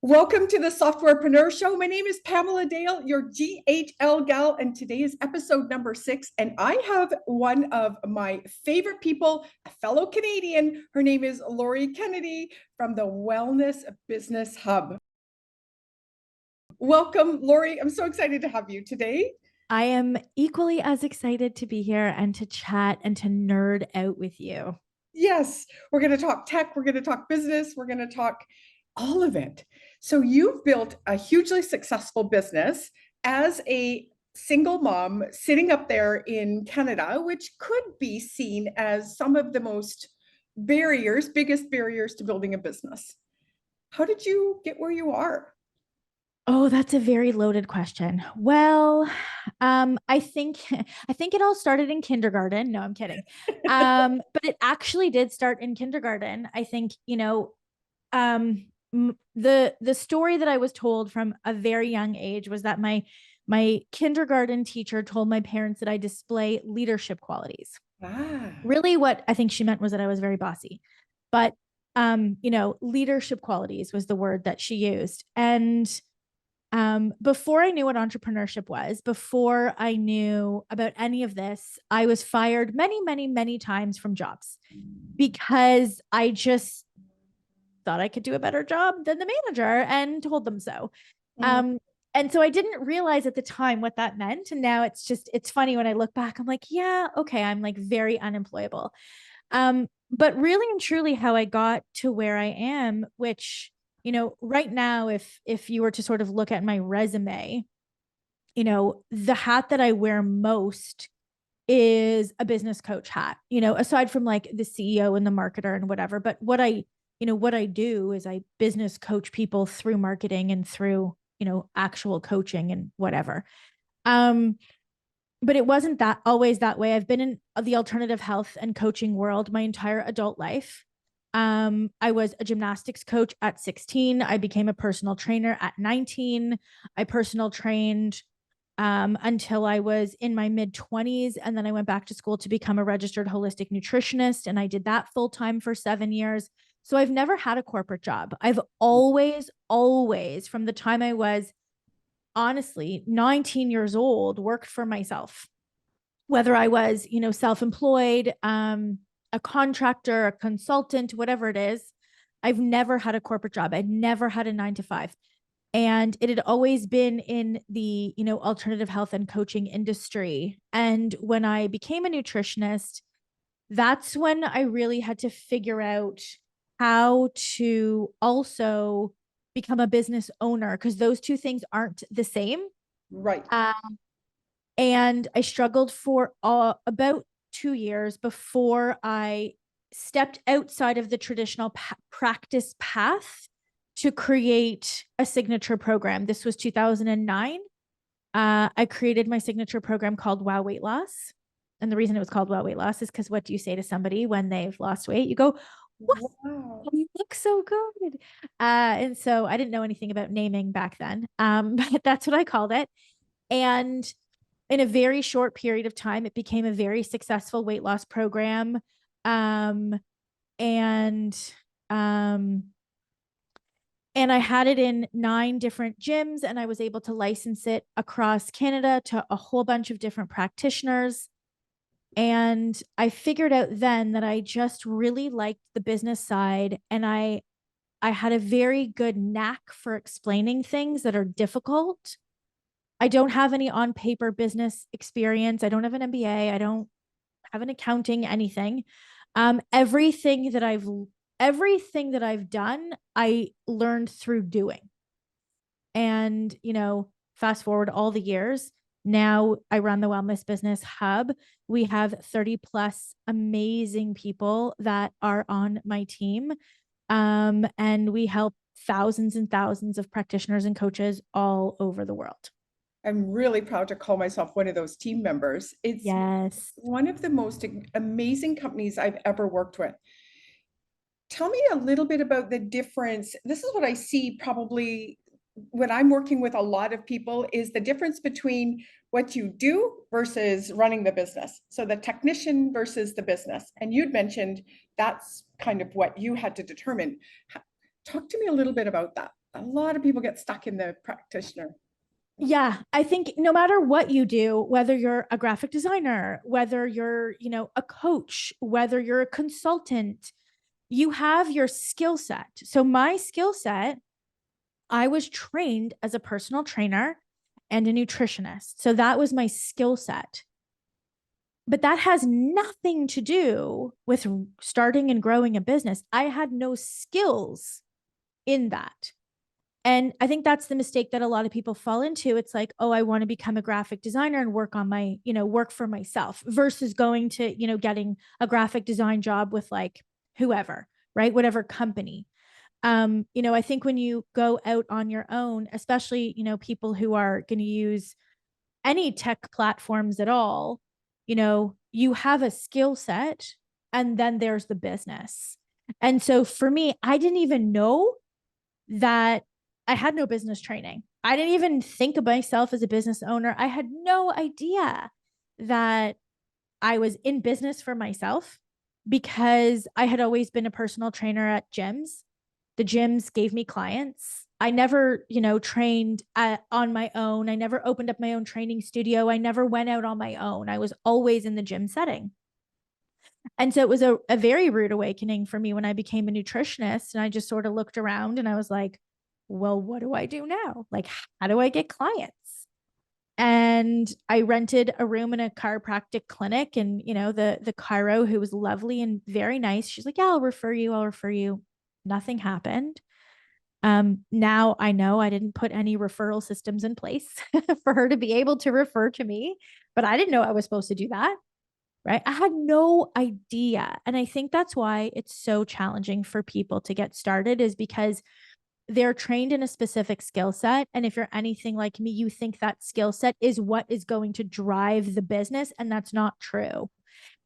Welcome to the Softwarepreneur Show. My name is Pamela Dale, your GHL gal, and today is episode number 6. And I have one of my favorite people, a fellow Canadian. Her name is Flowi Kennedy from the Wellness Business Hub. Welcome, Flowi. I'm so excited to have you today. I am equally as excited to be here and to chat and to nerd out with you. Yes, we're going to talk tech, we're going to talk business, we're going to talk all of it. So you've built a hugely successful business as a single mom sitting up there in Canada, which could be seen as some of the most biggest barriers to building a business. How did you get where you are? Oh, that's a very loaded question. Well, I think it all started in kindergarten. No, I'm kidding. But it actually did start in kindergarten. I think, the story that I was told from a very young age was that my kindergarten teacher told my parents that I display leadership qualities. Really what I think she meant was that I was very bossy. But leadership qualities was the word that she used. And before I knew what entrepreneurship was, before I knew about any of this, I was fired many, many, many times from jobs because I just thought I could do a better job than the manager and told them so. And so I didn't realize at the time what that meant. And now it's funny when I look back, I'm like, yeah, okay, I'm like very unemployable. But really and truly how I got to where I am, which, right now, if you were to sort of look at my resume, the hat that I wear most is a business coach hat, aside from like the CEO and the marketer and whatever. But what I do is I business coach people through marketing and through, actual coaching and whatever. But it wasn't that always that way. I've been in the alternative health and coaching world my entire adult life. I was a gymnastics coach at 16. I became a personal trainer at 19. I personal trained until I was in my mid 20s. And then I went back to school to become a registered holistic nutritionist. And I did that full time for 7 years. So I've never had a corporate job. I've always, from the time I was honestly 19 years old, worked for myself, whether I was, self-employed, a contractor, a consultant, whatever it is. I've never had a corporate job. I'd never had a 9 to 5. And it had always been in the, alternative health and coaching industry. And when I became a nutritionist, that's when I really had to figure out how to also become a business owner, because those two things aren't the same. Right. And I struggled for about 2 years before I stepped outside of the traditional practice path to create a signature program. This was 2009. I created my signature program called Wow Weight Loss. And the reason it was called Wow Weight Loss is because what do you say to somebody when they've lost weight? You go, wow, you look so good. And so I didn't know anything about naming back then, but that's what I called it. And in a very short period of time, it became a very successful weight loss program. Um, and and I had it in 9 different gyms, and I was able to license it across Canada to a whole bunch of different practitioners. And I figured out then that I just really liked the business side, and I had a very good knack for explaining things that are difficult. I don't have any on paper business experience. I don't have an MBA. I don't have an accounting, anything. Everything that I've done, I learned through doing. And, fast forward all the years. Now I run the Wellness Business Hub. We have 30 plus amazing people that are on my team. And we help thousands and thousands of practitioners and coaches all over the world. I'm really proud to call myself one of those team members. It's one of the most amazing companies I've ever worked with. Tell me a little bit about the difference. This is what I see probably when I'm working with a lot of people, is the difference between what you do versus running the business. So the technician versus the business. And you'd mentioned that's kind of what you had to determine. Talk to me a little bit about that. a lot of people get stuck in the practitioner. Yeah, I think no matter what you do, whether you're a graphic designer, whether you're, a coach, whether you're a consultant, you have your skill set. So my skill set, I was trained as a personal trainer and a nutritionist. So that was my skill set. But that has nothing to do with starting and growing a business. I had no skills in that. And I think that's the mistake that a lot of people fall into. It's like, oh, I want to become a graphic designer and work on my, work for myself versus going to, getting a graphic design job with like whoever, right? Whatever company. I think when you go out on your own, especially, people who are going to use any tech platforms at all, you have a skill set and then there's the business. And so for me, I didn't even know that I had no business training. I didn't even think of myself as a business owner. I had no idea that I was in business for myself because I had always been a personal trainer at gyms. The gyms gave me clients. I never, trained on my own. I never opened up my own training studio. I never went out on my own. I was always in the gym setting. And so it was a very rude awakening for me when I became a nutritionist. And I just sort of looked around and I was like, well, what do I do now? Like, how do I get clients? And I rented a room in a chiropractic clinic. And, the chiro, who was lovely and very nice, she's like, yeah, I'll refer you. I'll refer you. Nothing happened. Now I know I didn't put any referral systems in place for her to be able to refer to me, but I didn't know I was supposed to do that. Right. I had no idea. And I think that's why it's so challenging for people to get started, is because they're trained in a specific skill set. And if you're anything like me, you think that skill set is what is going to drive the business. And that's not true.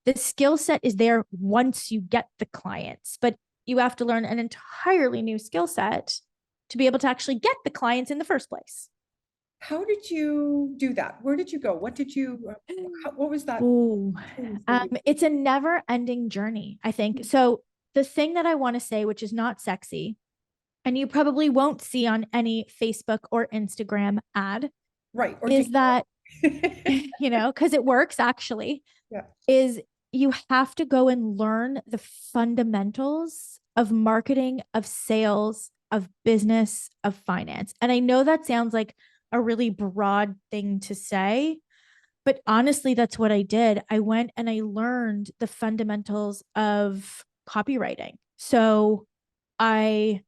The skill set is there once you get the clients, but you have to learn an entirely new skill set to be able to actually get the clients in the first place. How did you do that? Where did you go? What did you, what was that? Ooh, it's a never ending journey, I think. So the thing that I want to say, which is not sexy, and you probably won't see on any Facebook or Instagram ad, right, or is that, because it works actually, yeah. is you have to go and learn the fundamentals of marketing, of sales, of business, of finance. And I know that sounds like a really broad thing to say, but honestly, that's what I did. I went and I learned the fundamentals of copywriting. So I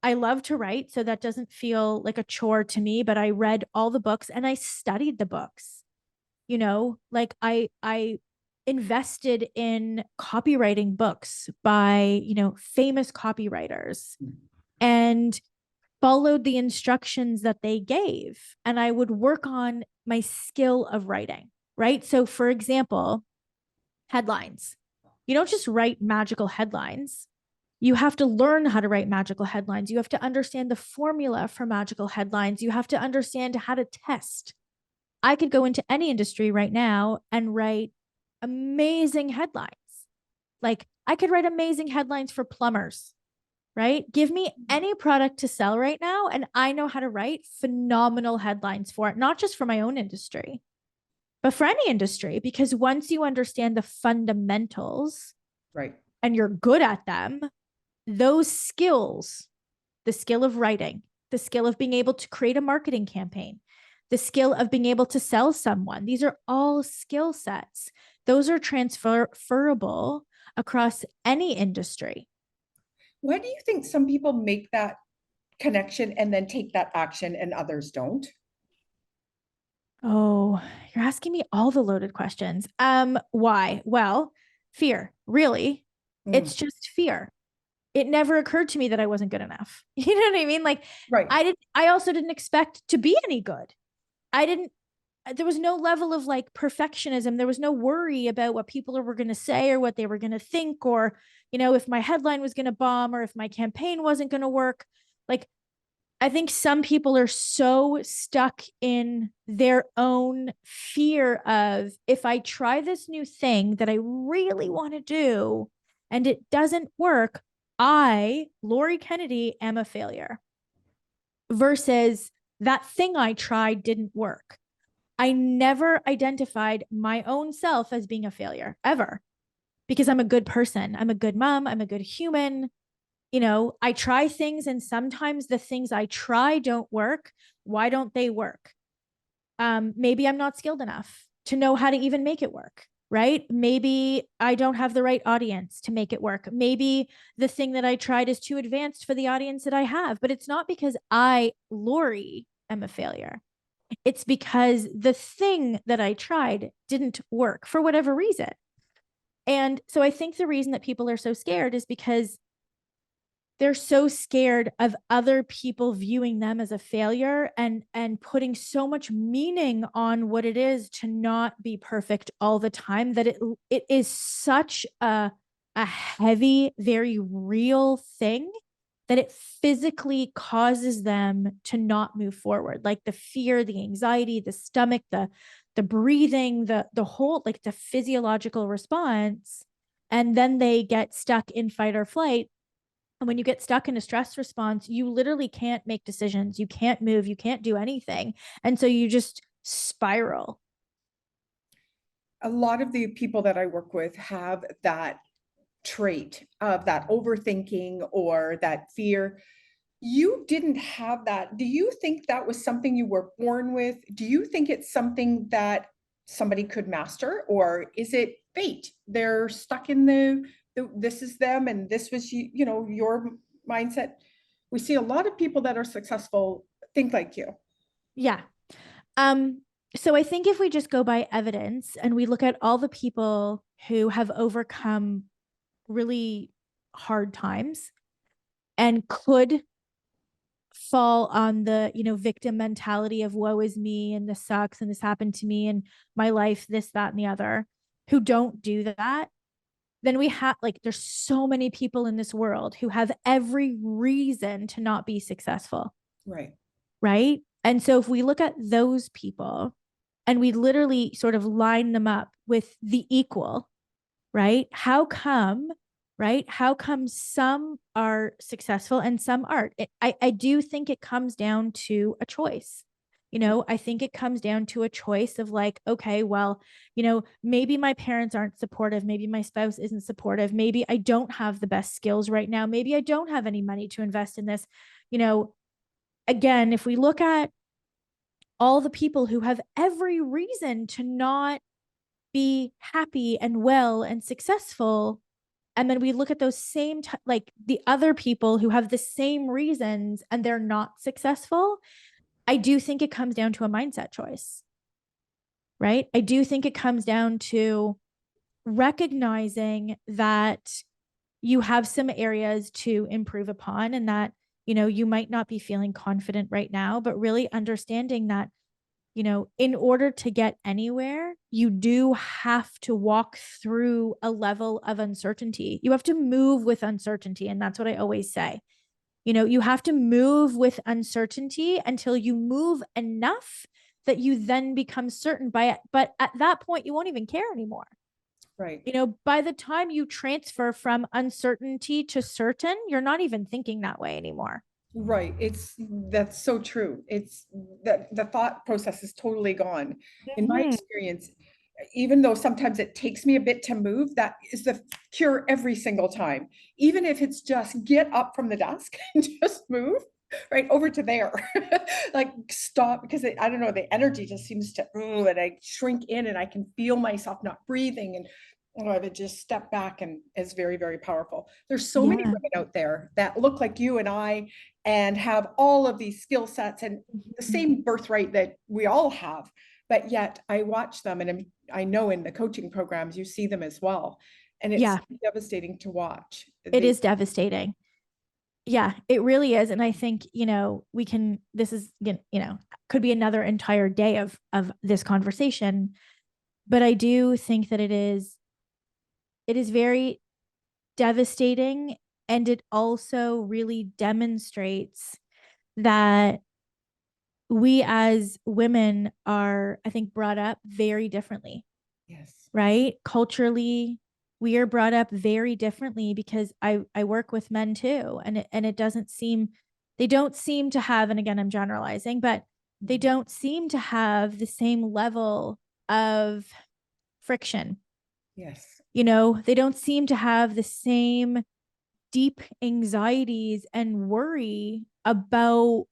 love to write, so that doesn't feel like a chore to me, but I read all the books and I studied the books. Like I invested in copywriting books by, famous copywriters and followed the instructions that they gave. And I would work on my skill of writing, right? So, for example, headlines. You don't just write magical headlines. You have to learn how to write magical headlines. You have to understand the formula for magical headlines. You have to understand how to test. I could go into any industry right now and write amazing headlines. Like I could write amazing headlines for plumbers, right? Give me any product to sell right now, and I know how to write phenomenal headlines for it, not just for my own industry, but for any industry. Because once you understand the fundamentals, right, and you're good at them, those skills, the skill of writing, the skill of being able to create a marketing campaign, the skill of being able to sell someone, these are all skill sets. Those are transferable across any industry. Why do you think some people make that connection and then take that action and others don't? Oh, you're asking me all the loaded questions. Why? Well, fear. Really? It's just fear. It never occurred to me that I wasn't good enough. You know what I mean? Like right. I also didn't expect to be any good. There was no level of like perfectionism. There was no worry about what people were going to say or what they were going to think, or, if my headline was going to bomb or if my campaign wasn't going to work. Like, I think some people are so stuck in their own fear of, if I try this new thing that I really want to do and it doesn't work, I, Lori Kennedy, am a failure. versus that thing I tried didn't work. I never identified my own self as being a failure ever, because I'm a good person. I'm a good mom. I'm a good human. I try things, and sometimes the things I try don't work. Why don't they work? Maybe I'm not skilled enough to know how to even make it work, right? Maybe I don't have the right audience to make it work. Maybe the thing that I tried is too advanced for the audience that I have, but it's not because I, Lori, am a failure. It's because the thing that I tried didn't work for whatever reason. And so I think the reason that people are so scared is because they're so scared of other people viewing them as a failure, and putting so much meaning on what it is to not be perfect all the time, that it is such a heavy, very real thing, that it physically causes them to not move forward. Like the fear, the anxiety, the stomach, the breathing, the whole, like the physiological response. And then they get stuck in fight or flight. And when you get stuck in a stress response, you literally can't make decisions. You can't move. You can't do anything. And so you just spiral. A lot of the people that I work with have that trait of that overthinking or that fear. You didn't have that. Do you think that was something you were born with? Do you think it's something that somebody could master, or is it fate? They're stuck in the this is them and this was your mindset. We see a lot of people that are successful think like you. Yeah. So I think if we just go by evidence and we look at all the people who have overcome really hard times and could fall on the victim mentality of woe is me and this sucks and this happened to me and my life, this, that, and the other, who don't do that, then we have, like, there's so many people in this world who have every reason to not be successful. Right. Right. And so if we look at those people and we literally sort of line them up with the equal, right? How come some are successful and some aren't? I do think it comes down to a choice. I think it comes down to a choice of like, okay, well, maybe my parents aren't supportive. Maybe my spouse isn't supportive. Maybe I don't have the best skills right now. Maybe I don't have any money to invest in this. Again, if we look at all the people who have every reason to not be happy and well and successful, and then we look at those same like the other people who have the same reasons and they're not successful, I do think it comes down to a mindset choice, right? I do think it comes down to recognizing that you have some areas to improve upon, and that you might not be feeling confident right now, but really understanding that in order to get anywhere, you do have to walk through a level of uncertainty. You have to move with uncertainty. And that's what I always say. You have to move with uncertainty until you move enough that you then become certain by it. But at that point, you won't even care anymore. Right. By the time you transfer from uncertainty to certain, you're not even thinking that way anymore. Right. That's so true. It's that the thought process is totally gone. In my experience, even though sometimes it takes me a bit to move, that is the cure every single time. Even if it's just get up from the desk and just move right over to there. Like stop, because I don't know, the energy just seems to, and I shrink in and I can feel myself not breathing. And I would just step back, and it's very, very powerful. There's so many women out there that look like you and I and have all of these skill sets and the same birthright that we all have. But yet I watch them, and I know in the coaching programs, you see them as well. And it's devastating to watch. It is devastating. Yeah, it really is. And I think, this is, could be another entire day of this conversation, but I do think that it is very devastating. And it also really demonstrates that we as women are, I think, brought up very differently. Yes. Right? Culturally, we are brought up very differently, because I work with men too. And it doesn't seem they don't seem to have, and again, I'm generalizing, but they don't seem to have the same level of friction. Yes. You know, they don't seem to have the same deep anxieties and worry about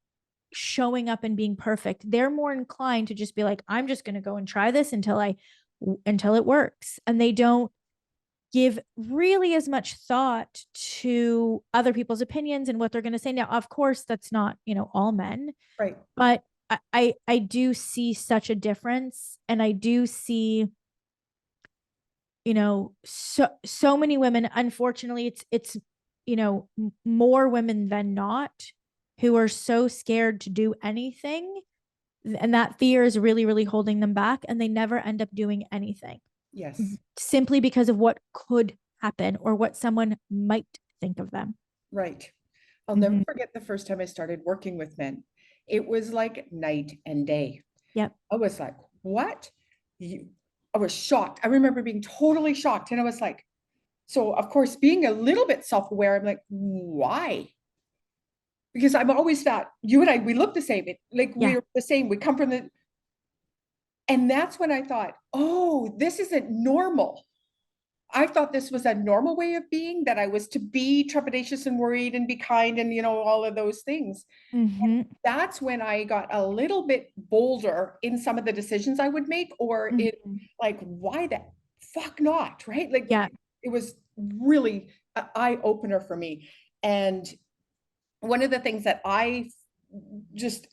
showing up and being perfect. They're more inclined to just be like, I'm just going to go and try this until it works. And they don't give really as much thought to other people's opinions and what they're going to say. Now, of course, that's not, all men, Right. but I do see such a difference. And I do see, so many women, unfortunately, it's more women than not who are so scared to do anything, and that fear is really, really holding them back, and they never end up doing anything. Yes. Simply because of what could happen or what someone might think of them. Right. I'll never forget the first time I started working with men. It was like night and day. Yep. I was like, what? I was shocked. I remember being totally shocked. And I was like, so of course, being a little bit self-aware, I'm like, why? Because I'm always that you and I, we look the same. We're the same. We come from and that's when I thought, oh, this isn't normal. I thought this was a normal way of being, that I was to be trepidatious and worried and be kind and, all of those things. That's when I got a little bit bolder in some of the decisions I would make, or like, why the fuck not? Right. Like, it was really an eye opener for me. And one of the things that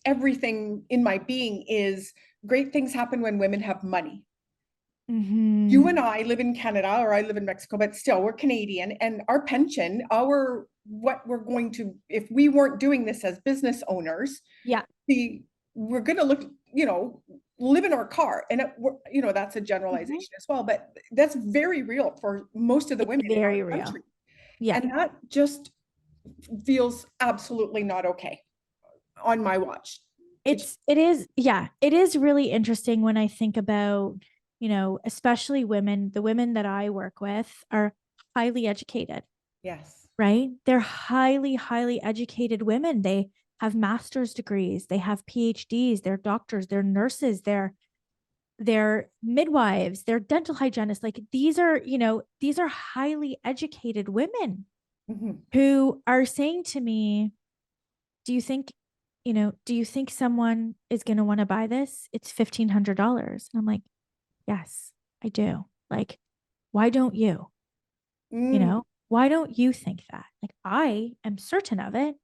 everything in my being is, great things happen when women have money. You and I live in Canada, or I live in Mexico, but still we're Canadian, and our pension, what we're going to, if we weren't doing this as business owners, we're going to look, live in our car. And that's a generalization as well, but that's very real for most of the women in our country. Yeah. And that just feels absolutely not okay on my watch. It is really interesting when I think about, especially women. The women that I work with are highly educated. Yes. Right? They're highly, highly educated women. They have master's degrees, they have PhDs, they're doctors, they're nurses, they're midwives, they're dental hygienists. Like, these are highly educated women who are saying to me, do you think someone is going to want to buy this? It's $1,500. And I'm like, yes, I do. Like, why don't you? Why don't you think that? Like, I am certain of it.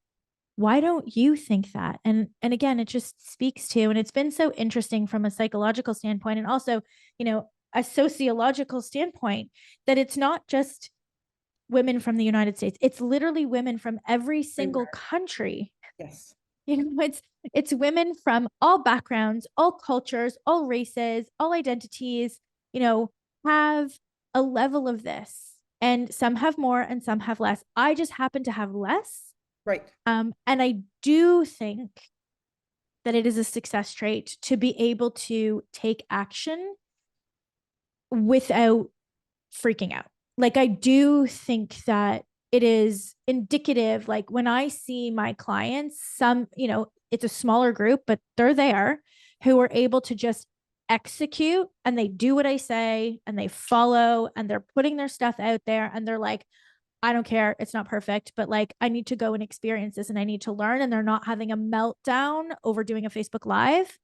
Why don't you think that? And again, it just speaks to, and it's been so interesting from a psychological standpoint, and also, a sociological standpoint, that it's not just women from the United States. It's literally women from every single country. Yes. It's women from all backgrounds, all cultures, all races, all identities, have a level of this. And some have more and some have less. I just happen to have less. Right. And I do think that it is a success trait to be able to take action without freaking out. Like, I do think that it is indicative. Like, when I see my clients, it's a smaller group, but they're there, who are able to just execute, and they do what I say, and they follow, and they're putting their stuff out there, and they're like, I don't care, it's not perfect, but like, I need to go and experience this, and I need to learn. And they're not having a meltdown over doing a Facebook Live,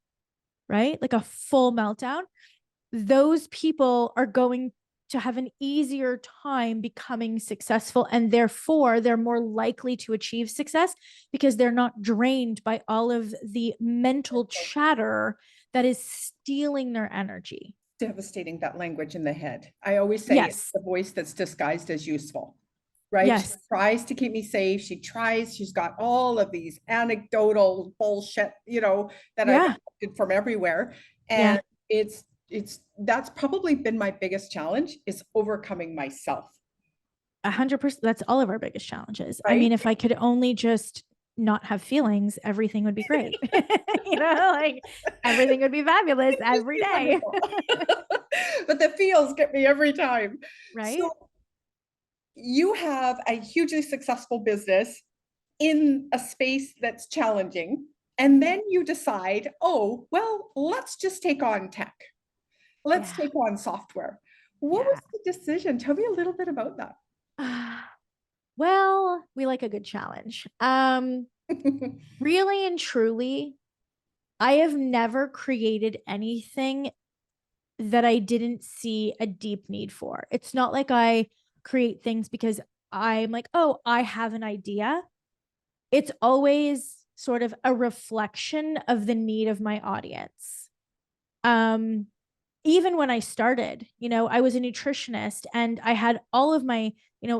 right? Like a full meltdown. Those people are going to have an easier time becoming successful, and therefore they're more likely to achieve success, because they're not drained by all of the mental chatter that is stealing their energy. Devastating, that language in the head. I always say it's the voice that's disguised as useful, right? Yes. She tries to keep me safe. She's got all of these anecdotal bullshit, that I've adopted from everywhere. And that's probably been my biggest challenge, is overcoming myself. 100%. That's all of our biggest challenges. Right? I mean, if I could only just not have feelings, everything would be great. Like, everything would be fabulous every day. But the feels get me every time. Right. So you have a hugely successful business. in a space that's challenging. And then you decide, oh, well, let's just take on tech. Let's take on software. What was the decision? Tell me a little bit about that. Well, we like a good challenge. Really and truly, I have never created anything that I didn't see a deep need for. It's not like I create things because I'm like, oh, I have an idea. It's always sort of a reflection of the need of my audience. Even when I started, I was a nutritionist and I had all of my,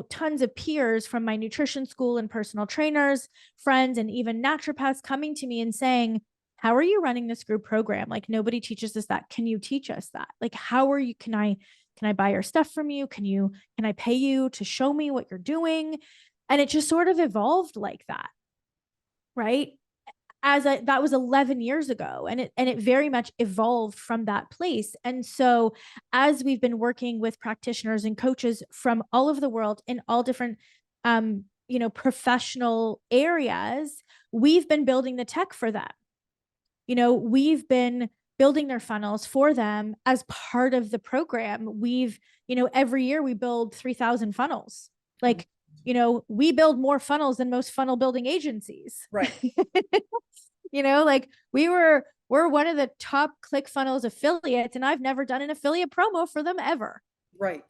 tons of peers from my nutrition school and personal trainers, friends, and even naturopaths coming to me and saying, how are you running this group program? Like nobody teaches us that. Can you teach us that? Like, how are you, can I buy your stuff from you? Can I pay you to show me what you're doing? And it just sort of evolved like that. Right. That was 11 years ago, and it very much evolved from that place. And so as we've been working with practitioners and coaches from all over the world in all different professional areas, we've been building the tech for them. We've been building their funnels for them as part of the program. Every year we build 3,000 funnels. Like, we build more funnels than most funnel building agencies. Right. Like we're one of the top ClickFunnels affiliates, and I've never done an affiliate promo for them ever. Right.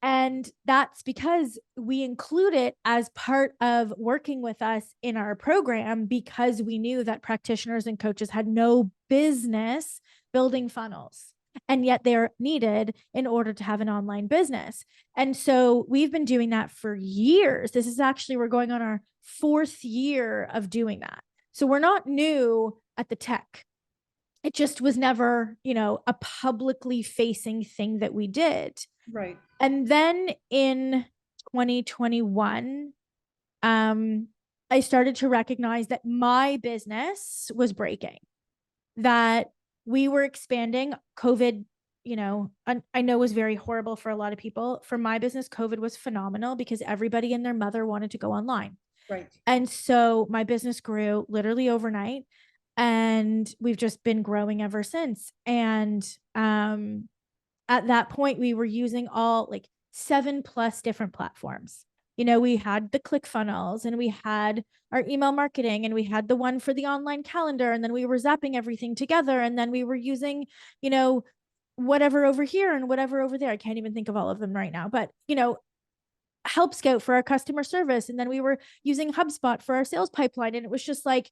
And that's because we include it as part of working with us in our program, because we knew that practitioners and coaches had no business building funnels, and yet they're needed in order to have an online business. And so we've been doing that for years. We're going on our 4th year of doing that. So we're not new at the tech. It just was never, a publicly facing thing that we did. Right. And then in 2021, I started to recognize that my business was breaking, that we were expanding. COVID, I know was very horrible for a lot of people. For my business, COVID was phenomenal because everybody and their mother wanted to go online. Right. And so my business grew literally overnight, and we've just been growing ever since. And at that point, we were using all like 7+ different platforms. We had the ClickFunnels, and we had our email marketing, and we had the one for the online calendar, and then we were zapping everything together, and then we were using, whatever over here and whatever over there. I can't even think of all of them right now, but Help Scout for our customer service. And then we were using HubSpot for our sales pipeline. And it was just like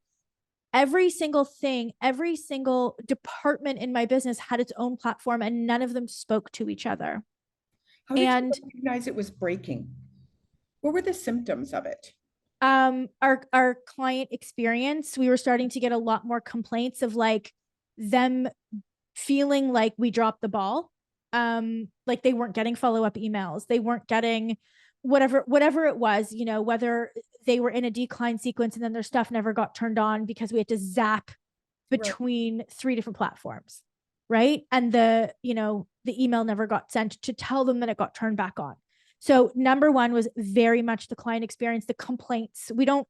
every single thing, every single department in my business had its own platform, and none of them spoke to each other. How did you recognize it was breaking? What were the symptoms of it? Our client experience, we were starting to get a lot more complaints of like them feeling like we dropped the ball. Like they weren't getting follow-up emails. They weren't getting whatever it was, whether they were in a decline sequence and then their stuff never got turned on because we had to zap between 3 different platforms. Right. And the email never got sent to tell them that it got turned back on. So number one was very much the client experience, the complaints. We don't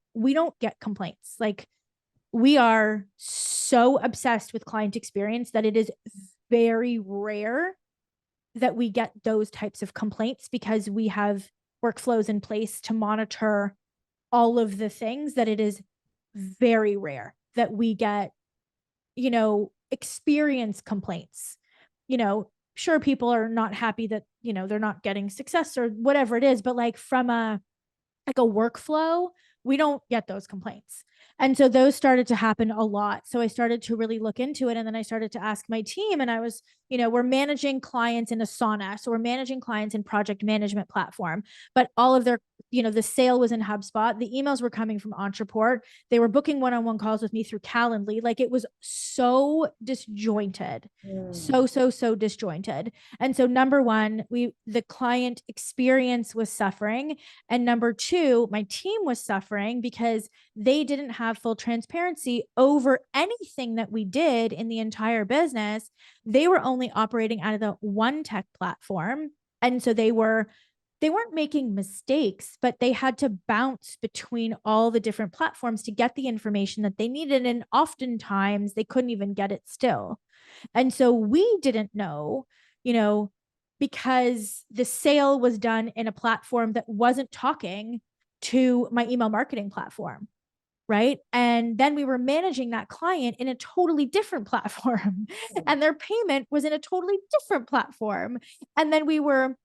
get complaints. Like we are so obsessed with client experience that it is very rare that we get those types of complaints, because we have workflows in place to monitor all of the things, that it is very rare that we get, experience complaints. Sure, people are not happy that, they're not getting success or whatever it is, but like from a workflow, we don't get those complaints. And so those started to happen a lot. So I started to really look into it. And then I started to ask my team, and I was, we're managing clients in Asana. So we're managing clients in project management platform, but all of their, the sale was in HubSpot. The emails were coming from Entreport. They were booking one-on-one calls with me through Calendly. Like it was so disjointed, so disjointed. And so number one, the client experience was suffering. And number two, my team was suffering because they didn't have full transparency over anything that we did in the entire business. They were only operating out of the one tech platform. And so they were they weren't making mistakes, but they had to bounce between all the different platforms to get the information that they needed. And oftentimes they couldn't even get it still. And so we didn't know, you know, because the sale was done in a platform that wasn't talking to my email marketing platform. Right. And then we were managing that client in a totally different platform, and their payment was in a totally different platform. And then we were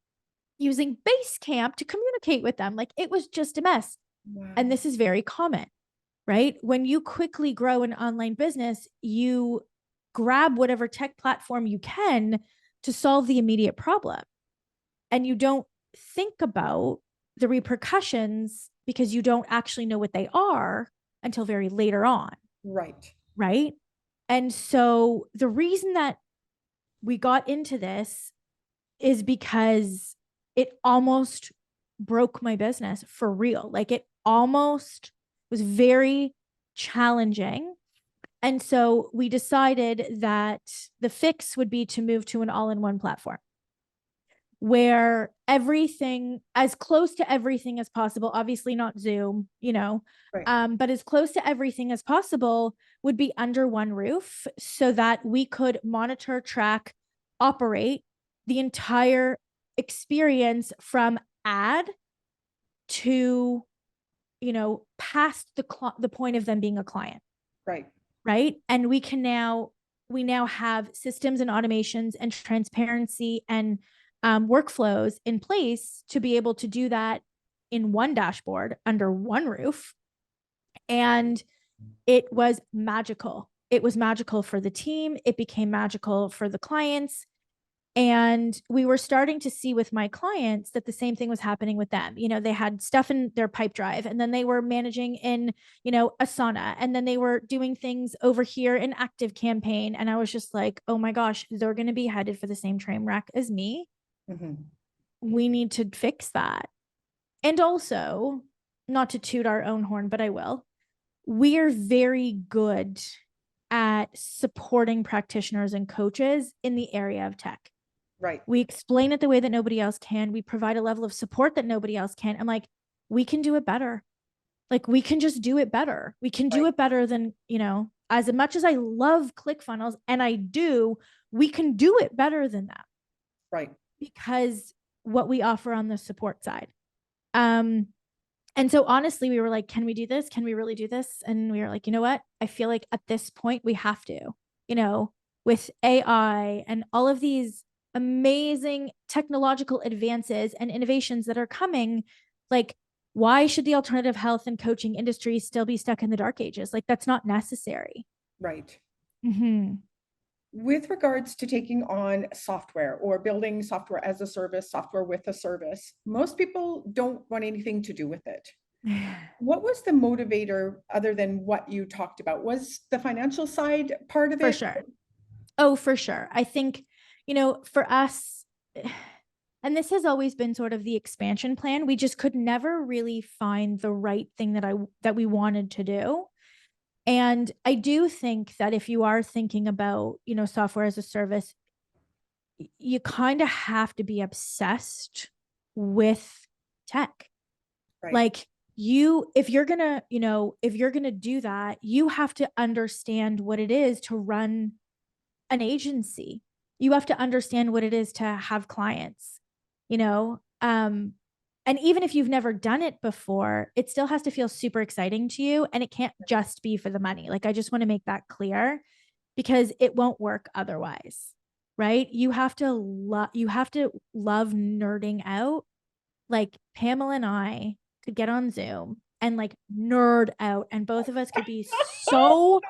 using Basecamp to communicate with them. Like, it was just a mess. Wow. And this is very common, right? When you quickly grow an online business, you grab whatever tech platform you can to solve the immediate problem. And you don't think about the repercussions because you don't actually know what they are until very later on. Right. Right. And so the reason that we got into this is because it almost broke my business for real. Like, it almost was very challenging. And so we decided that the fix would be to move to an all-in-one platform where everything, as close to everything as possible, obviously not Zoom, right. But as close to everything as possible would be under one roof, so that we could monitor, track, operate the entire experience from ad to, past the point of them being a client. Right. Right. And we now have systems and automations and transparency and workflows in place to be able to do that in one dashboard under one roof. And it was magical. It was magical for the team. It became magical for the clients. And we were starting to see with my clients that the same thing was happening with them. They had stuff in their pipe drive, and then they were managing in, Asana, and then they were doing things over here in Active Campaign. And I was just like, oh my gosh, they're going to be headed for the same train wreck as me. Mm-hmm. We need to fix that. And also, not to toot our own horn, but I will. We are very good at supporting practitioners and coaches in the area of tech. Right. We explain it the way that nobody else can. We provide a level of support that nobody else can. I'm like, we can do it better. Like, we can just do it better. We can do it better than, as much as I love ClickFunnels, and I do, we can do it better than that. Right. Because what we offer on the support side. And so honestly, we were like, can we do this? Can we really do this? And we were like, you know what? I feel like at this point we have to, with AI and all of these amazing technological advances and innovations that are coming, like, why should the alternative health and coaching industry still be stuck in the dark ages? Like, that's not necessary. Right. Mm-hmm. With regards to taking on software or building software as a service, software with a service, most people don't want anything to do with it. What was the motivator other than what you talked about? Was the financial side part of it? For sure. Oh, for sure. I think, for us, and this has always been sort of the expansion plan, we just could never really find the right thing that we wanted to do. And I do think that if you are thinking about, software as a service, you kind of have to be obsessed with tech. Right. Like, if you're going to do that, you have to understand what it is to run an agency. You have to understand what it is to have clients, and even if you've never done it before, it still has to feel super exciting to you. And it can't just be for the money. Like, I just want to make that clear, because it won't work otherwise. Right. You have to love nerding out. Like, Pamela and I could get on Zoom and like nerd out, and both of us could be so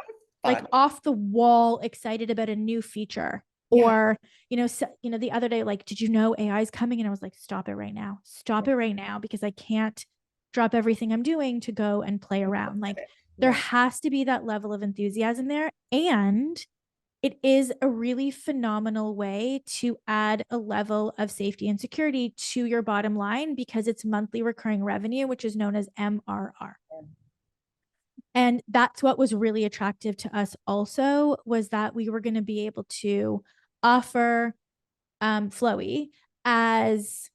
like off the wall excited about a new feature. Yeah. Or, the other day, like, did you know AI is coming? And I was like, stop it right now. Stop it right now, because I can't drop everything I'm doing to go and play around. Like, there has to be that level of enthusiasm there. And it is a really phenomenal way to add a level of safety and security to your bottom line, because it's monthly recurring revenue, which is known as MRR. And that's what was really attractive to us also, was that we were going to be able to offer Flowi as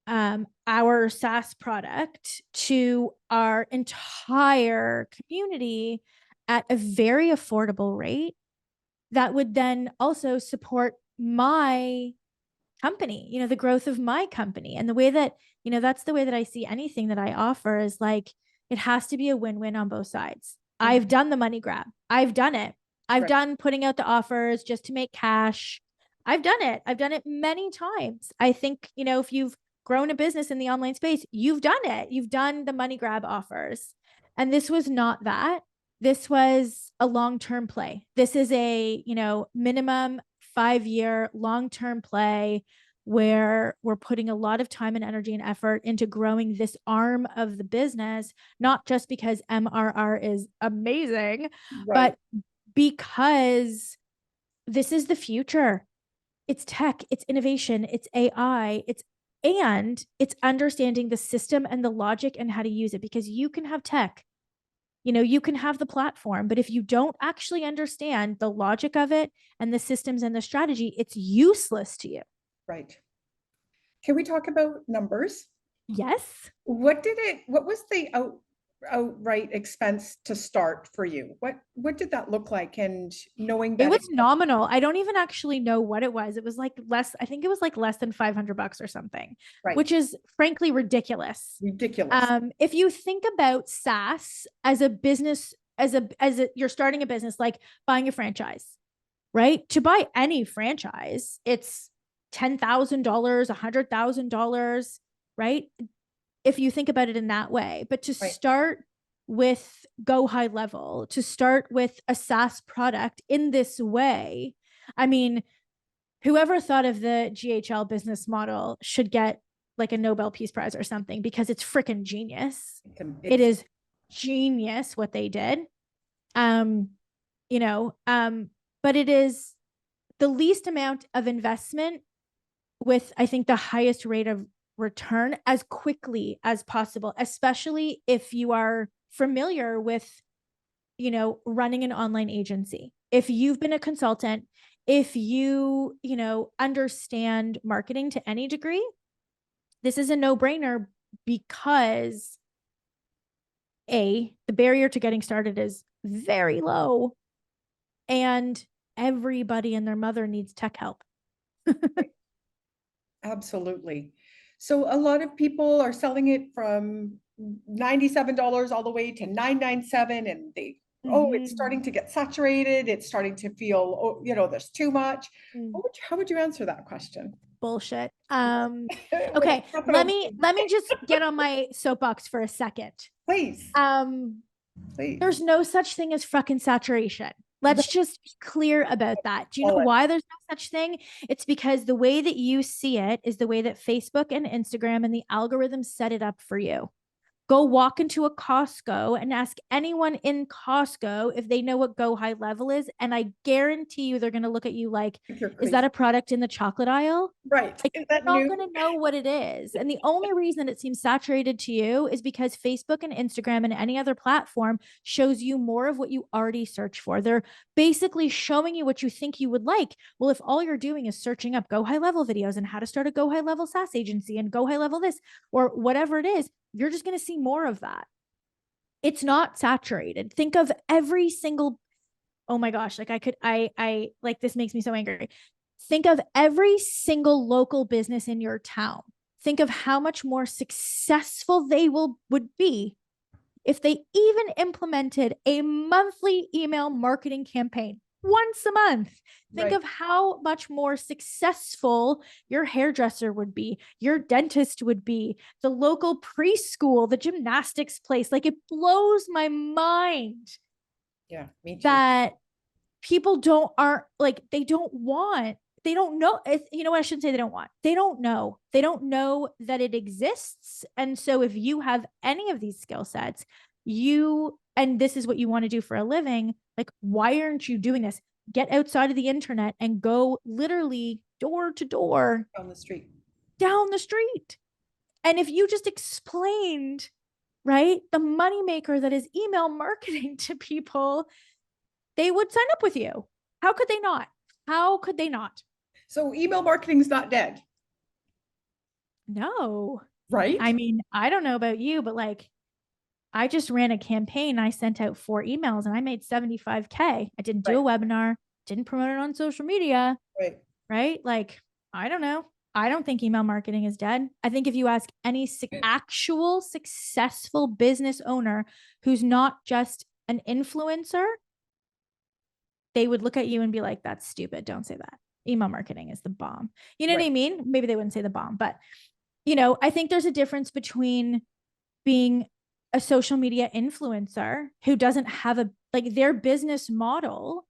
our SaaS product to our entire community at a very affordable rate that would then also support my company, you know, the growth of my company. And the way that, you know, that's the way that I see anything that I offer is like, it has to be a win-win on both sides. I've done the money grab. I've done it. I've done putting out the offers just to make cash. I've done it. I've done it many times. I think, you know, if you've grown a business in the online space, you've done it. You've done the money grab offers. And this was not that. This was a long-term play. This is a, you know, minimum 5-year long-term play where we're putting a lot of time and energy and effort into growing this arm of the business, not just because MRR is amazing, but because this is the future. It's tech, it's innovation, it's AI, and it's understanding the system and the logic and how to use it, because you can have tech, you know, you can have the platform, but if you don't actually understand the logic of it and the systems and the strategy, it's useless to you. Right. Can we talk about numbers? Yes. What was the outright expense to start for you? What did that look like? And knowing that it was nominal. I don't even actually know what it was. It was like less, I think it was like less than $500 or something, which is frankly ridiculous. If you think about SaaS as a business, you're starting a business, like buying a franchise, right? To buy any franchise, it's $10,000, $100,000, right? If you think about it in that way, but to start with Go High Level, to start with a SaaS product in this way, I mean, whoever thought of the GHL business model should get like a Nobel Peace Prize or something, because it's freaking genius. It is genius what they did. You know, but it is the least amount of investment with, I think, the highest rate of return as quickly as possible, especially if you are familiar with, you know, running an online agency. If you've been a consultant, if you, you know, understand marketing to any degree, this is a no-brainer, because the barrier to getting started is very low, and everybody and their mother needs tech help. Absolutely. So a lot of people are selling it from $97 all the way to $997, and they, it's starting to get saturated. It's starting to feel, oh, you know, there's too much. How would you answer that question? Bullshit. Okay, let me just get on my soapbox for a second. Please. There's no such thing as fucking saturation. Let's just be clear about that. Do you know why there's no such thing? It's because the way that you see it is the way that Facebook and Instagram and the algorithms set it up for you. Go walk into a Costco and ask anyone in Costco if they know what Go High Level is. And I guarantee you, they're going to look at you like, is that a product in the chocolate aisle? Right. Like, they're not going to know what it is. And the only reason it seems saturated to you is because Facebook and Instagram and any other platform shows you more of what you already search for. They're basically showing you what you think you would like. Well, if all you're doing is searching up Go High Level videos and how to start a Go High Level SaaS agency and Go High Level this or whatever it is, you're just going to see more of that. It's not saturated. Think of every single, oh my gosh, like I like, this makes me so angry. Think of every single local business in your town. Think of how much more successful they would be if they even implemented a monthly email marketing campaign once a month. Think of how much more successful your hairdresser would be, your dentist would be, the local preschool, the gymnastics place. Like, it blows my mind. Yeah, me too. That people they don't know. You know what? I shouldn't say they don't want. They don't know. They don't know that it exists. And so if you have any of these skill sets, and this is what you want to do for a living, like, why aren't you doing this? Get outside of the internet and go literally door to door. Down the street. And if you just explained, right, the moneymaker that is email marketing to people, they would sign up with you. How could they not? So email marketing is not dead. No. Right? I mean, I don't know about you, but like, I just ran a campaign. I sent out 4 emails and I made 75K. I didn't do Right. a webinar, didn't promote it on social media, Right. right? Like, I don't know. I don't think email marketing is dead. I think if you ask any actual successful business owner who's not just an influencer, they would look at you and be like, that's stupid. Don't say that. Email marketing is the bomb. You know what I mean? Maybe they wouldn't say the bomb, but I think there's a difference between being a social media influencer who doesn't have their business model.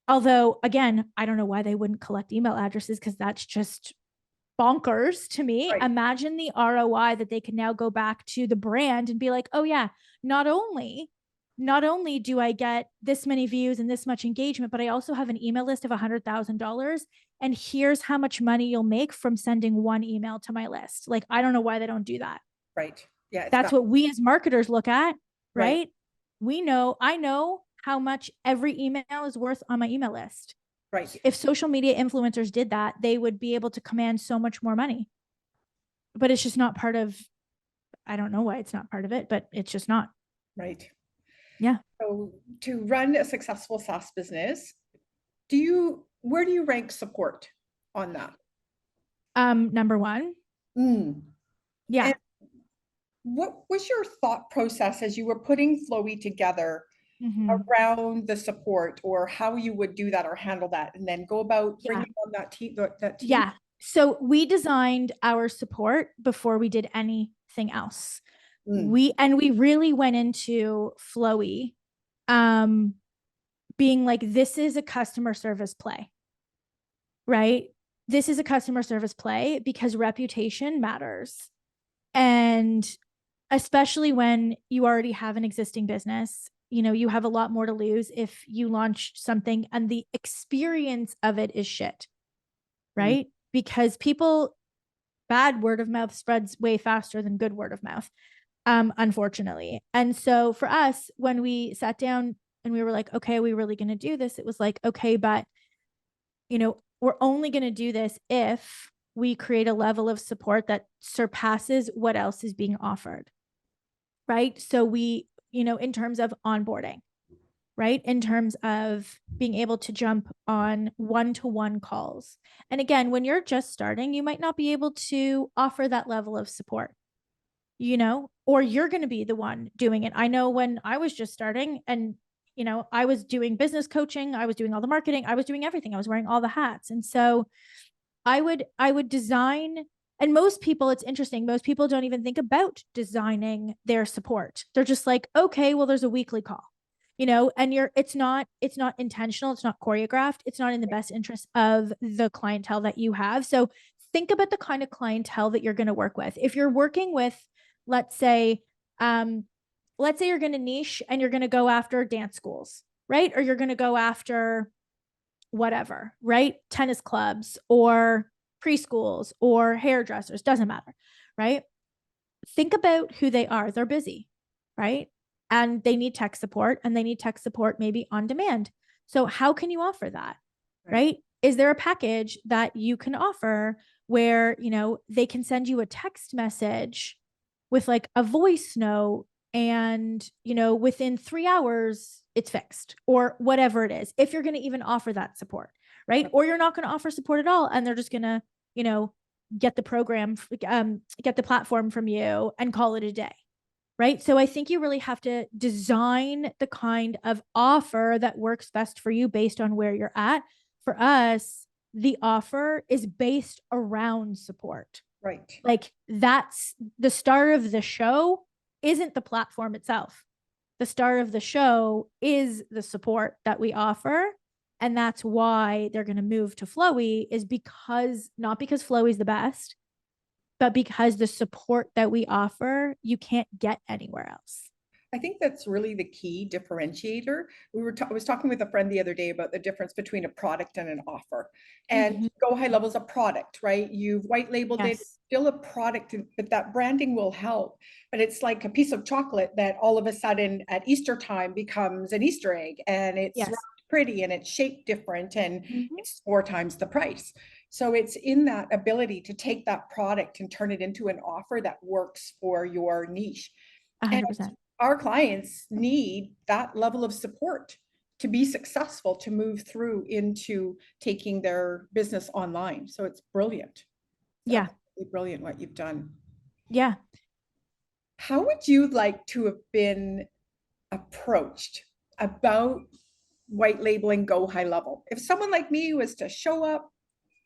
Although, again, I don't know why they wouldn't collect email addresses, because that's just bonkers to me. Right. Imagine the ROI that they can now go back to the brand and be like, oh yeah, not only do I get this many views and this much engagement, but I also have an email list of $100,000. And here's how much money you'll make from sending one email to my list. Like, I don't know why they don't do that. Right. Yeah. That's what we as marketers look at, Right. right? I know how much every email is worth on my email list. Right. If social media influencers did that, they would be able to command so much more money. But it's just not part of, I don't know why it's not part of it, but it's just not. Right. Yeah. So to run a successful SaaS business, where do you rank support on that? Number one. Yeah. And what was your thought process as you were putting Flowi together around the support, or how you would do that or handle that, and then go about bringing on that team? Yeah. So we designed our support before we did anything else. We really went into Flowi being like, this is a customer service play, right? This is a customer service play because reputation matters. And especially when you already have an existing business, you have a lot more to lose if you launch something and the experience of it is shit, right? Because bad word of mouth spreads way faster than good word of mouth, unfortunately. And so for us, when we sat down and we were like, okay, are we really going to do this? It was like, okay, but we're only going to do this if we create a level of support that surpasses what else is being offered. Right. So we, in terms of onboarding, right, in terms of being able to jump on one-to-one calls. And again, when you're just starting, you might not be able to offer that level of support, or you're going to be the one doing it. I know when I was just starting and, I was doing business coaching, I was doing all the marketing, I was doing everything, I was wearing all the hats. And so I would design, and most people, it's interesting, most people don't even think about designing their support. They're just like, okay, well, there's a weekly call, and it's not intentional, it's not choreographed, it's not in the best interest of the clientele that you have. So think about the kind of clientele that you're going to work with. If you're working with, let's say you're going to niche and you're going to go after dance schools, right? Or you're going to go after whatever, right? Tennis clubs or preschools or hairdressers, doesn't matter, right? Think about who they are. They're busy, right? And they need tech support, and they need tech support maybe on demand. So how can you offer that, right? Is there a package that you can offer where, they can send you a text message with like a voice note, and, within 3 hours it's fixed, or whatever it is, if you're going to even offer that support, right? Or you're not going to offer support at all, and they're just going to, get the platform from you and call it a day, right? So I think you really have to design the kind of offer that works best for you based on where you're at. For us, the offer is based around support. Right. Like, that's the star of the show, isn't the platform itself. The star of the show is the support that we offer. And that's why they're going to move to Flowi, is not because Flowi is the best, but because the support that we offer, you can't get anywhere else. I think that's really the key differentiator. I was talking with a friend the other day about the difference between a product and an offer. And Go High Level is a product, right? You've white labeled it, still a product, but that branding will help. But it's like a piece of chocolate that all of a sudden at Easter time becomes an Easter egg, and it's wrapped pretty and it's shaped different and it's 4 times the price. So it's in that ability to take that product and turn it into an offer that works for your niche. 100%. And our clients need that level of support to be successful, to move through into taking their business online. So it's brilliant. Yeah. Absolutely brilliant what you've done. Yeah. How would you like to have been approached about white labeling Go High Level? If someone like me was to show up,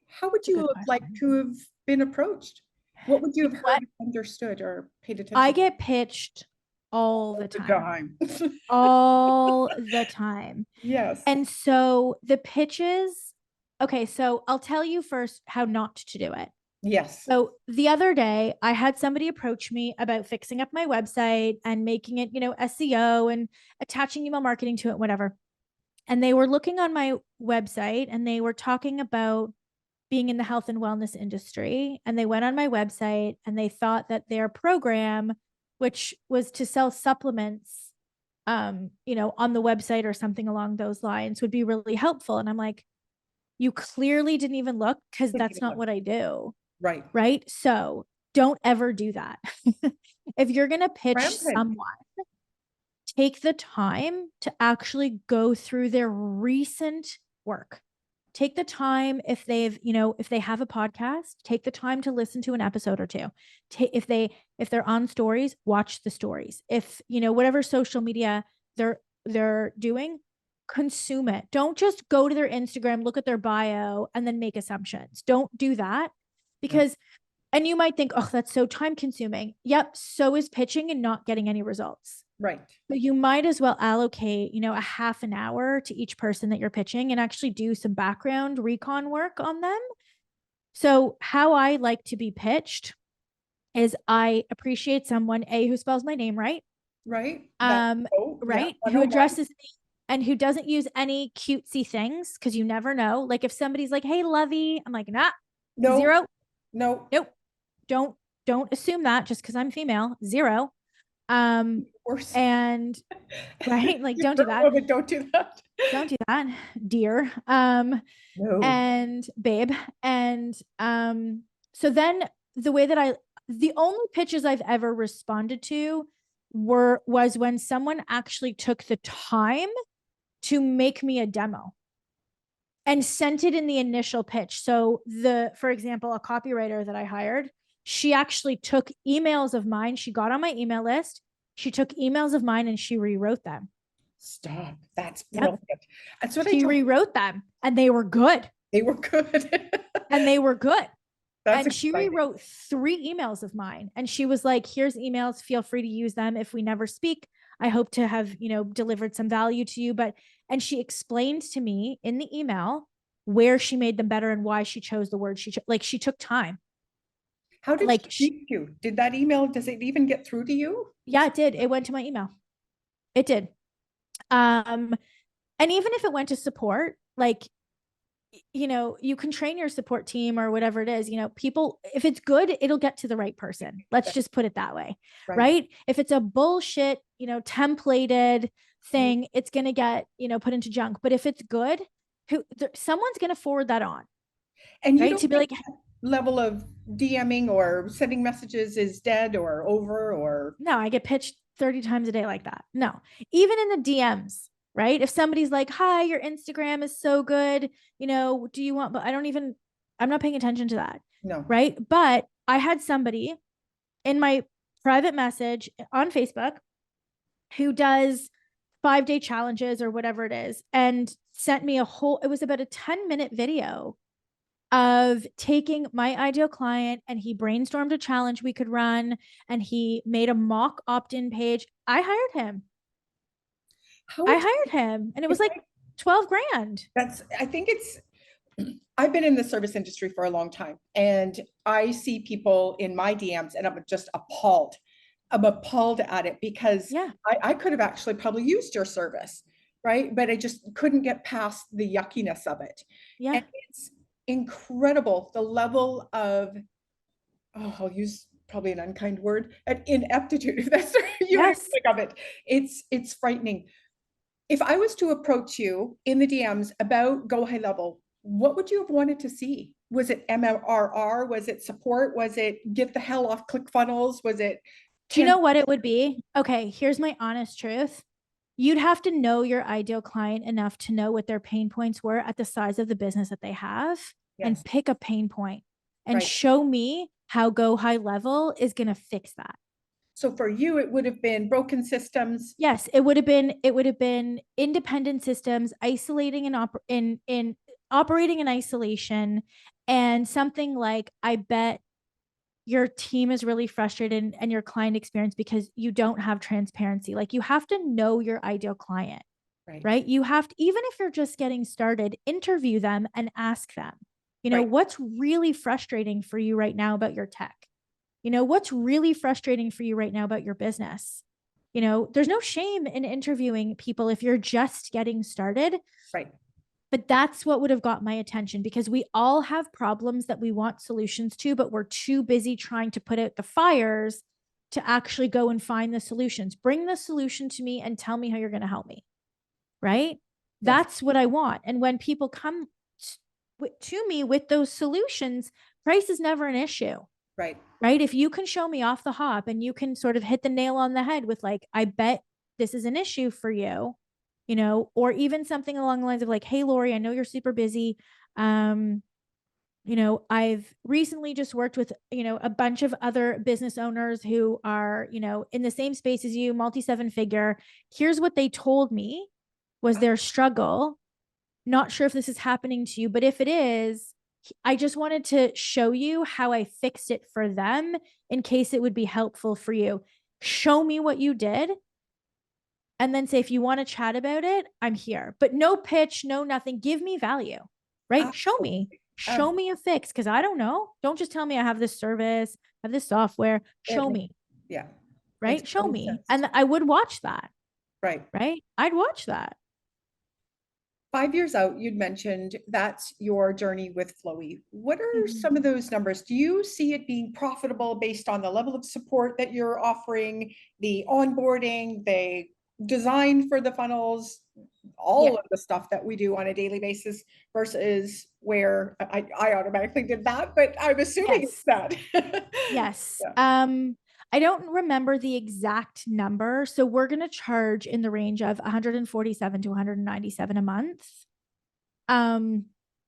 how would you have liked to have been approached? What would you have heard, understood, or paid attention to? I get pitched all the time. All the time. Yes. And so the pitches, okay, so I'll tell you first how not to do it. Yes. So the other day, I had somebody approach me about fixing up my website and making it, SEO and attaching email marketing to it, whatever. And they were looking on my website and they were talking about being in the health and wellness industry. And they went on my website and they thought that their program, which was to sell supplements, on the website or something along those lines, would be really helpful. And I'm like, you clearly didn't even look, because that's not what I do. Right. Right. So don't ever do that. If you're going to pitch someone, take the time to actually go through their recent work. Take the time, if they have a podcast, take the time to listen to an episode or two. If they're on stories, watch the stories. If, whatever social media they're doing, consume it. Don't just go to their Instagram, look at their bio, and then make assumptions. Don't do that, because, and you might think, oh, that's so time consuming. Yep. So is pitching and not getting any results. Right. But you might as well allocate, a half an hour to each person that you're pitching and actually do some background recon work on them. So how I like to be pitched is I appreciate someone, who spells my name right. Right. Right. Who addresses me and who doesn't use any cutesy things, because you never know. Like if somebody's like, hey, Lovey, I'm like, nah, no, 0. No. Nope. Don't assume that just because I'm female. 0. And right, like don't do that. Don't do that. Don't do that, dear. No. And babe. And so then the only pitches I've ever responded to was when someone actually took the time to make me a demo and sent it in the initial pitch. So for example, a copywriter that I hired, she actually took emails of mine. She got on my email list. She took emails of mine and she rewrote them. Stop. That's brilliant. That's what she rewrote them, and they were good. They were good. And they were good. That's and she rewrote 3 emails of mine. And she was like, here's emails. Feel free to use them. If we never speak, I hope to have, delivered some value to you. And she explained to me in the email where she made them better and why she chose the word she took time. How did she speak to you? Did that email, does it even get through to you? Yeah, it did. It went to my email. It did. And even if it went to support, you can train your support team or whatever it is, people, if it's good, it'll get to the right person. Let's just put it that way. Right? If it's a bullshit, templated thing, it's going to get, put into junk. But if it's good, someone's going to forward that on. And you don't to be like, level of DMing or sending messages is dead or over, or no, I get pitched 30 times a day like that. No, even in the DMs, right? If somebody's like, hi, your Instagram is so good, do you want, but I'm not paying attention to that. No. Right. But I had somebody in my private message on Facebook who does 5-day challenges or whatever it is, and sent me it was about a 10-minute video of taking my ideal client, and he brainstormed a challenge we could run, and he made a mock opt-in page. I hired him. And it was like 12 grand. I've been in the service industry for a long time, and I see people in my DMs and I'm just appalled. I'm appalled at it because I could have actually probably used your service, right? But I just couldn't get past the yuckiness of it. Yeah. And it's incredible, the level of, I'll use probably an unkind word, an ineptitude. That's the of it. It's frightening. If I was to approach you in the DMs about Go High Level, what would you have wanted to see? Was it MRR? Was it support? Was it get the hell off ClickFunnels? Was it? Do you know what it would be? Okay, here's my honest truth. You'd have to know your ideal client enough to know what their pain points were at the size of the business that they have, and pick a pain point and show me how Go High Level is going to fix that. So for you, it would have been broken systems. Yes, it would have been independent systems, isolating and in operating in isolation, and something like, I bet your team is really frustrated and your client experience because you don't have transparency. Like, you have to know your ideal client, right? You have to, even if you're just getting started, interview them and ask them, what's really frustrating for you right now about your tech? What's really frustrating for you right now about your business? There's no shame in interviewing people if you're just getting started. Right. But that's what would have got my attention, because we all have problems that we want solutions to, but we're too busy trying to put out the fires to actually go and find the solutions. Bring the solution to me and tell me how you're going to help me. Right? Yes. That's what I want. And when people come to me with those solutions, price is never an issue. Right. Right. If you can show me off the hop and you can sort of hit the nail on the head with, like, I bet this is an issue for you, or even something along the lines of like, hey, Lori, I know you're super busy. I've recently just worked with, a bunch of other business owners who are, in the same space as you, multi-seven figure. Here's what they told me was their struggle. Not sure if this is happening to you, but if it is, I just wanted to show you how I fixed it for them in case it would be helpful for you. Show me what you did. And then say, if you want to chat about it, I'm here. But no pitch, no nothing. Give me value, right? Absolutely. Show me a fix, because I don't know. Don't just tell me I have this service, I have this software. Show me. Yeah. Right? Show me. And I would watch that. Right. Right? I'd watch that. 5 years out, you'd mentioned that's your journey with Flowi. What are some of those numbers? Do you see it being profitable based on the level of support that you're offering, the onboarding, the design for the funnels, all of the stuff that we do on a daily basis, versus where I automatically did that, but I'm assuming it's that. Yes. I don't remember the exact number. So we're going to charge in the range of 147 to 197 a month. And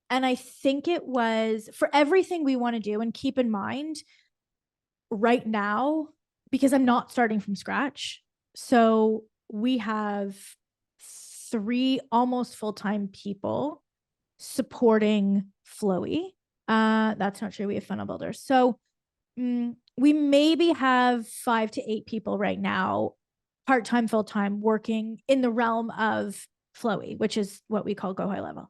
I think it was for everything we want to do. And keep in mind, right now, because I'm not starting from scratch, so we have 3 almost full-time people supporting Flowi. That's not true. We have funnel builders. So we maybe have 5 to 8 people right now, part-time, full-time, working in the realm of Flowi, which is what we call Go High Level.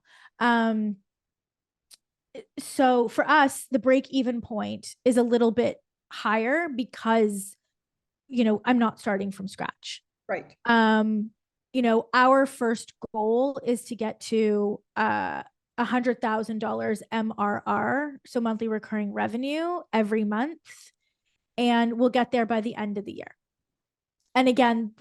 So for us, the break-even point is a little bit higher because, I'm not starting from scratch. Right. Our first goal is to get to $100,000 MRR, so monthly recurring revenue, every month, and we'll get there by the end of the year. And again,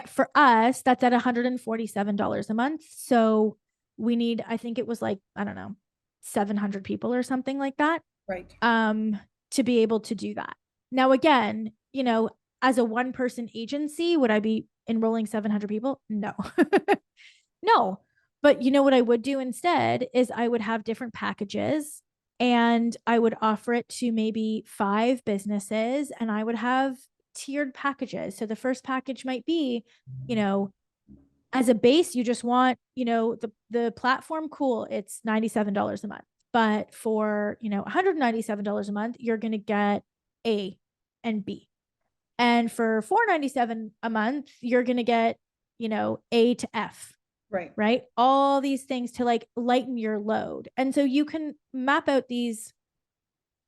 for us, that's at $147 a month. So we need, I think it was like, I don't know, 700 people or something like that. Right. To be able to do that. Now, again, as a one-person agency, would I be enrolling 700 people? No. No. But what I would do instead is I would have different packages, and I would offer it to maybe 5 businesses, and I would have tiered packages. So the first package might be, as a base, you just want, the platform, cool, it's $97 a month. But for, $197 a month, you're going to get A and B. And for $497 a month, you're going to get, A to F. Right. All these things to like lighten your load. And so you can map out these,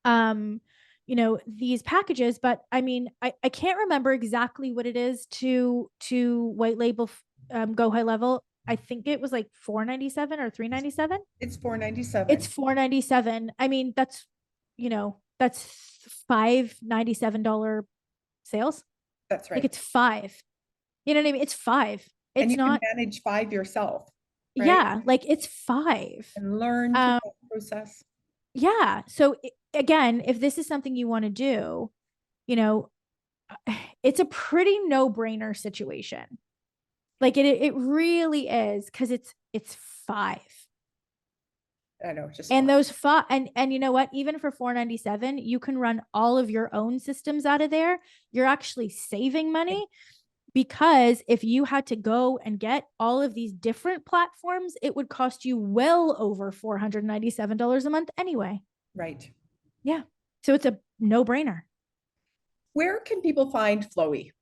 these packages, but I mean, I can't remember exactly what it is to white label Go High Level. I think it was like $497 or $397. It's $497. It's $497. I mean, that's $597 sales. That's right. Like, it's 5. You know what I mean? It's 5. And It's you can not, manage 5 yourself, right? yeah, like it's 5. And learn through that process. Yeah. So again, if this is something you want to do, you know, it's a pretty no-brainer situation. Like it really is, because it's 5. I know, just And fun. those and you know what? Even for $497, you can run all of your own systems out of there. You're actually saving money, because if you had to go and get all of these different platforms, it would cost you well over $497 a month anyway. Right. Yeah. So it's a no-brainer. Where can people find Flowi?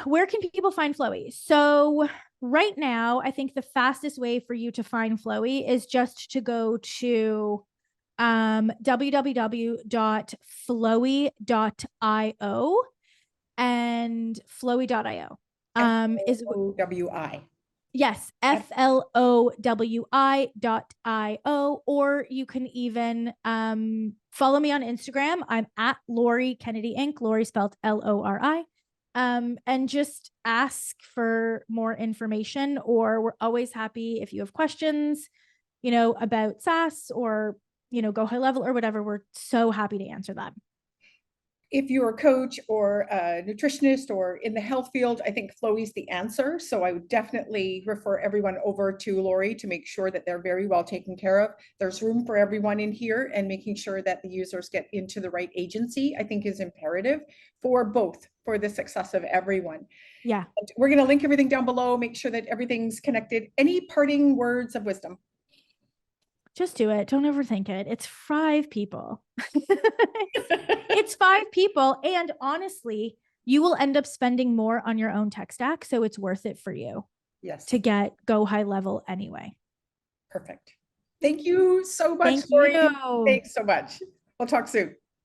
Where can people find Flowi? So right now, I think the fastest way for you to find Flowi is just to go to www.flowi.io, and flowi.io is Flowi. yes, FLOWI.io, or you can even follow me on Instagram. I'm at Lori Kennedy Inc. Lori spelled Lori. And just ask for more information, or we're always happy if you have questions, about SaaS or, go high level or whatever. We're so happy to answer that. If you're a coach or a nutritionist or in the health field, I think Flowi is the answer. So I would definitely refer everyone over to Lori to make sure that they're very well taken care of. There's room for everyone in here, and making sure that the users get into the right agency, I think, is imperative for the success of everyone. Yeah. We're going to link everything down below, make sure that everything's connected. Any parting words of wisdom? Just do it. Don't overthink it. It's 5 people. It's 5 people. And honestly, you will end up spending more on your own tech stack. So it's worth it for you. Yes. To go high level anyway. Perfect. Thank you so much, Thank Lori. you. Thanks so much. We'll talk soon.